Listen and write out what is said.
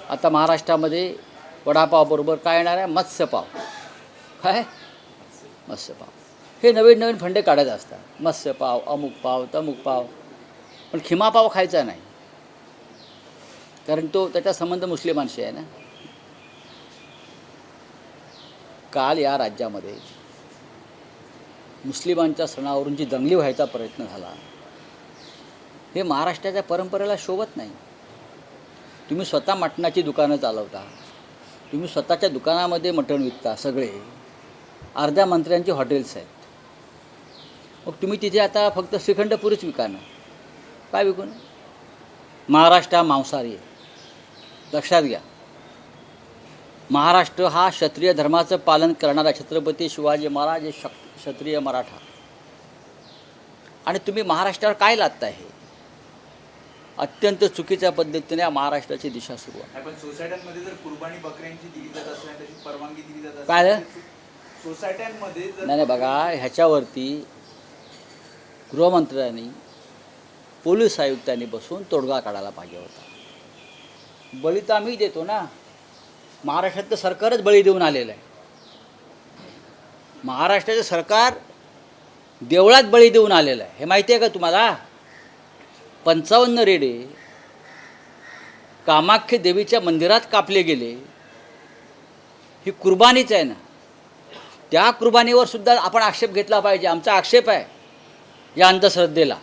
आता महाराष्ट्रामध्ये वडापावबरोबर काय येणार आहे? मत्स्यपाव. काय? मत्स्यपाव. हे नवीन नवीन फंडे काढायचे असतात. मत्स्यपाव, अमुक पाव, तमुक पाव. पण खिमापाव खायचा नाही, कारण तो त्याचा संबंध मुस्लिमांशी आहे ना. काल या राज्यामध्ये मुस्लिमांच्या सणावरून जी दंगली व्हायचा प्रयत्न झाला, हे महाराष्ट्राच्या परंपरेला शोभत नाही. तुम्ही स्वतः मटणाची दुकानं चालवता, तुम्ही स्वतःच्या दुकानामध्ये मटण विकता, सगळे अर्ध्या मंत्र्यांची हॉटेल्स आहेत. मग तुम्ही तिथे आता फक्त श्रीखंड पुरीच विका ना, काय विकू ना? महाराष्ट्र हा मांसाहारी आहे, लक्षात घ्या. महाराष्ट्र हा क्षत्रिय धर्माचं पालन करणारा छत्रपती शिवाजी महाराज हे क्षत्रिय मराठा. आणि तुम्ही महाराष्ट्रावर काय लादताय? हे अत्यंत चुकीच्या पद्धतीने महाराष्ट्राची दिशा सुरू आहे. पण सोसायट्यांमध्ये जर कुर्बानी बकऱ्यांची दिली जात असल्याने त्याची परवानगी दिली जात काय सोसायट्यांमध्ये नाही बघा, ह्याच्यावरती गृहमंत्र्यांनी पोलीस आयुक्तांनी बसून तोडगा काढायला पाहिजे होता. बळी तर आम्ही देतो ना, महाराष्ट्रातलं सरकारच बळी देऊन आलेलं आहे. महाराष्ट्राचं सरकार देवळात बळी देऊन आलेलं आहे, हे माहिती आहे का तुम्हाला? 55 रेडे कामाख्य देवीच्या मंदिरात कापले गेले, ही कुर्बानीच आहे ना. त्या कुर्बानीवर सुद्धा आपण आक्षेप घेतला पाहिजे. आमचा आक्षेप आहे या अंधश्रद्धेला.